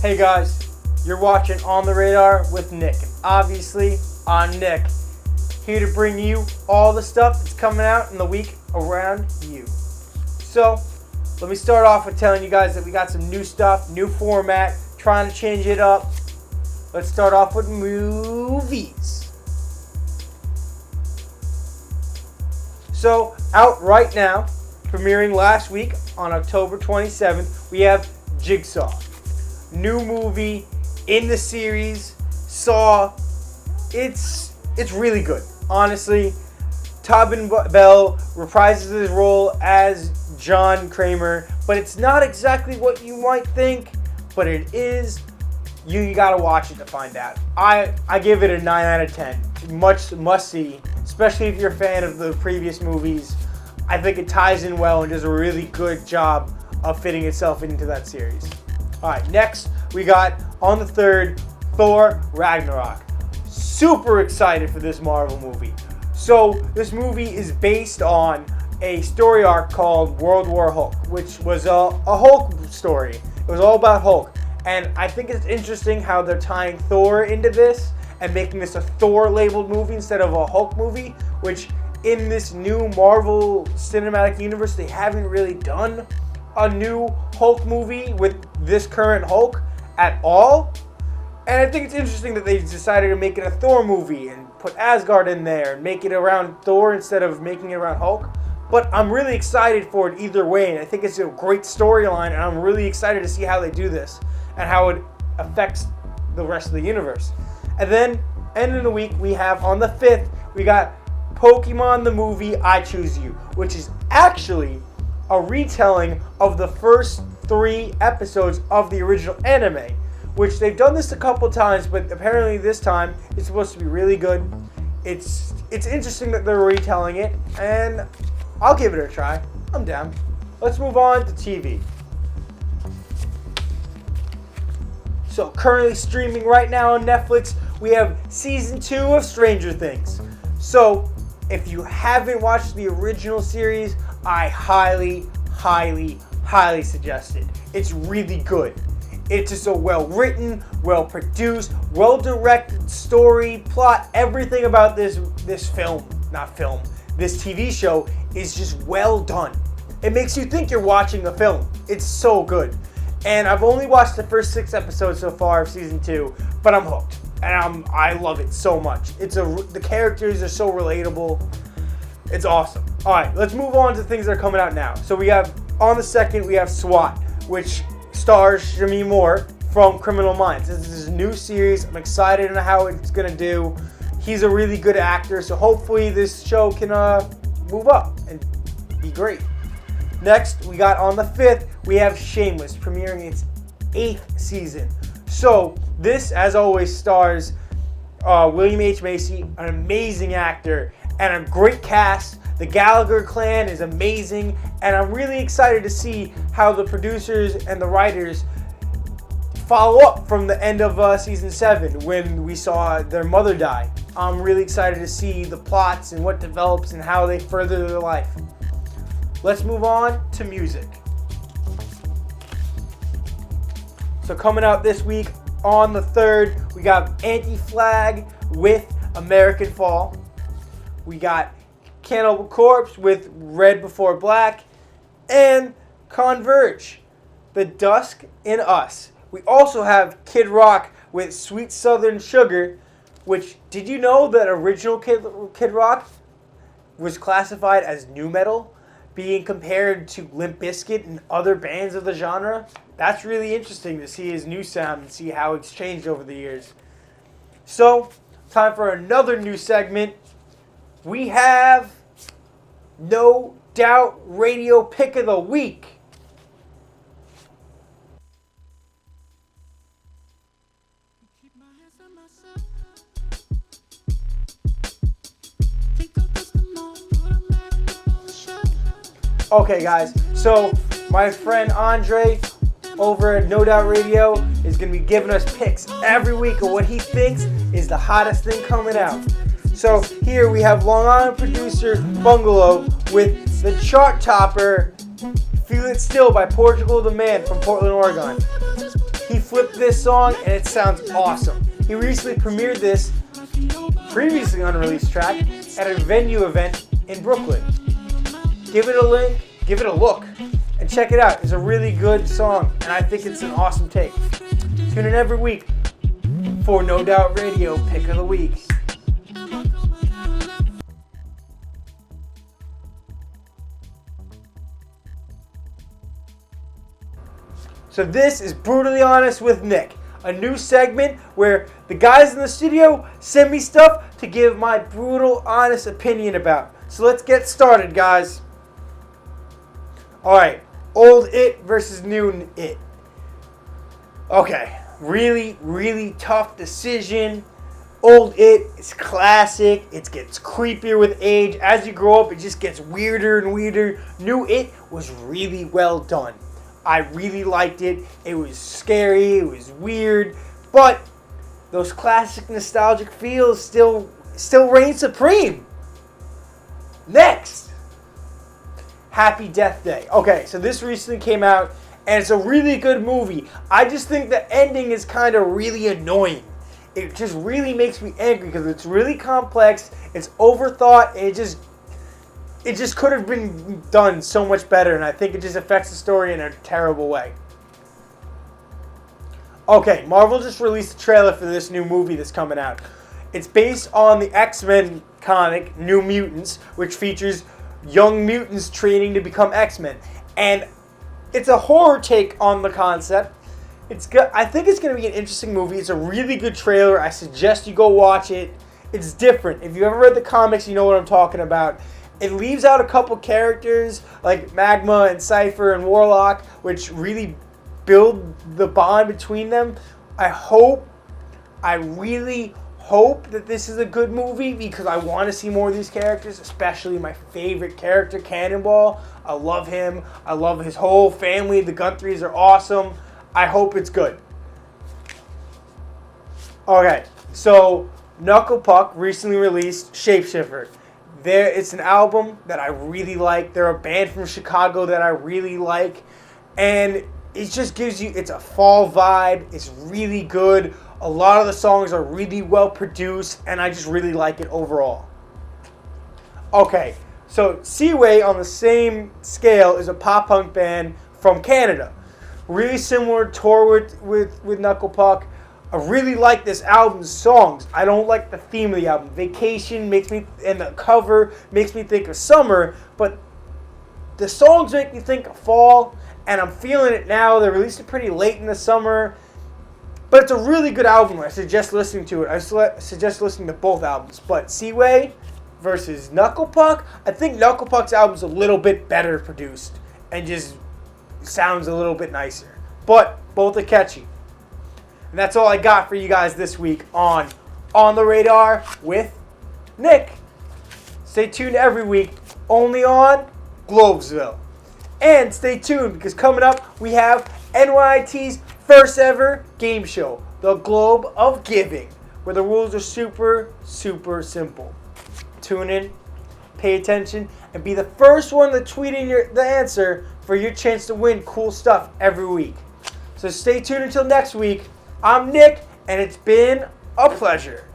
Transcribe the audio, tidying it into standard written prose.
Hey guys, you're watching On the Radar with Nick. And obviously, I'm Nick, here to bring you all the stuff that's coming out in the week around you. So, let me start off with telling you guys that we got some new stuff, new format, trying to change it up. Let's start off with movies. So, out right now, premiering last week on October 27th, we have Jigsaw. New movie in the series, Saw. It's really good. Honestly, Tobin Bell reprises his role as John Kramer, but it's not exactly what you might think, but it is. You gotta watch it to find out. I give it a 9 out of 10. Must see, especially if you're a fan of the previous movies. I think it ties in well and does a really good job of fitting itself into that series. Alright, next we got on the 3rd, Thor Ragnarok. Super excited for this Marvel movie. So this movie is based on a story arc called World War Hulk, which was a Hulk story. It was all about Hulk. And I think it's interesting how they're tying Thor into this and making this a Thor labeled movie instead of a Hulk movie, which in this new Marvel Cinematic Universe, they haven't really done a new Hulk movie with this current Hulk at all. And I think it's interesting that they decided to make it a Thor movie and put Asgard in there and make it around Thor instead of making it around Hulk. But I'm really excited for it either way, and I think it's a great storyline, and I'm really excited to see how they do this and how it affects the rest of the universe. And then, end of the week, we have on the 5th, we got Pokemon the movie I Choose You, which is actually a retelling of the first 3 episodes of the original anime, which they've done this a couple times, but apparently this time it's supposed to be really good. It's interesting that they're retelling it, and I'll give it a try. I'm down. Let's move on to TV. So currently streaming right now on Netflix, we have season 2 of Stranger Things. So if you haven't watched the original series, I highly suggest it. It's really good. It's just a well-written, well-produced, well-directed story, plot. Everything about this TV show is just well done. It makes you think you're watching a film. It's so good. And I've only watched the first 6 episodes so far of season 2, but I'm hooked. And I love it so much. The characters are so relatable. It's awesome. All right, let's move on to things that are coming out now. So we have, on the 2nd, we have SWAT, which stars Demi Moore from Criminal Minds. This is a new series. I'm excited on how it's going to do. He's a really good actor, so hopefully this show can move up and be great. Next, we got on the 5th, we have Shameless, premiering its 8th season. So this, as always, stars William H. Macy, an amazing actor, and a great cast. The Gallagher clan is amazing, and I'm really excited to see how the producers and the writers follow up from the end of season 7 when we saw their mother die. I'm really excited to see the plots and what develops and how they further their life. Let's move on to music. So coming out this week on the 3rd, we got Anti-Flag with American Fall. We got Cannibal Corpse with Red Before Black, and Converge, The Dusk in Us. We also have Kid Rock with Sweet Southern Sugar, which, did you know that original Kid Rock was classified as nu metal, being compared to Limp Bizkit and other bands of the genre? That's really interesting to see his new sound and see how it's changed over the years. So, time for another new segment. We have No Doubt Radio Pick of the Week. Okay, guys, so my friend Andre over at No Doubt Radio is going to be giving us picks every week of what he thinks is the hottest thing coming out. So here we have Long Island producer Bungalow with the chart topper Feel It Still by Portugal the Man from Portland, Oregon. He flipped this song and it sounds awesome. He recently premiered this previously unreleased track at a venue event in Brooklyn. Give it a link, give it a look, and check it out. It's a really good song, and I think it's an awesome take. Tune in every week for No Doubt Radio Pick of the Week. So this is Brutally Honest with Nick, a new segment where the guys in the studio send me stuff to give my brutal, honest opinion about. So let's get started, guys. Alright, old It versus new It. Okay, really tough decision. Old It is classic. It gets creepier with age. As you grow up, it just gets weirder and weirder. New It was really well done. I really liked it. It was scary. It was weird. But those classic nostalgic feels still reign supreme. Next, Happy Death Day. Okay, so this recently came out, and it's a really good movie. I just think the ending is kind of really annoying. It just really makes me angry because it's really complex, it's overthought, and it just could have been done so much better, and I think it just affects the story in a terrible way. Okay, Marvel just released a trailer for this new movie that's coming out. It's based on the X-Men comic, New Mutants, which features young mutants training to become X-Men. And it's a horror take on the concept. I think it's going to be an interesting movie. It's a really good trailer. I suggest you go watch it. It's different. If you ever read the comics, you know what I'm talking about. It leaves out a couple characters like Magma and Cypher and Warlock, which really build the bond between them. I really hope that this is a good movie because I want to see more of these characters, especially my favorite character, Cannonball. I love him. I love his whole family. The Gunthries are awesome. I hope it's good. Okay, so Knuckle Puck recently released Shapeshifter. It's an album that I really like. They're a band from Chicago that I really like. And it just gives you, it's a fall vibe. It's really good. A lot of the songs are really well produced, and I just really like it overall. Okay, so Seaway on the same scale is a pop punk band from Canada. Really similar tour with Knuckle Puck. I really like this album's songs. I don't like the theme of the album. Vacation and the cover makes me think of summer, but the songs make me think of fall, and I'm feeling it now. They released it pretty late in the summer, but it's a really good album. I suggest listening to it. I suggest listening to both albums, but Seaway versus Knuckle Puck, I think Knuckle Puck's album's a little bit better produced and just sounds a little bit nicer, but both are catchy. And that's all I got for you guys this week on the Radar with Nick. Stay tuned every week, only on Globesville. And stay tuned because coming up we have NYT's first ever game show, the Globe of Giving, where the rules are super simple. Tune in, pay attention, and be the first one to tweet in the answer for your chance to win cool stuff every week. So stay tuned until next week. I'm Nick, and it's been a pleasure.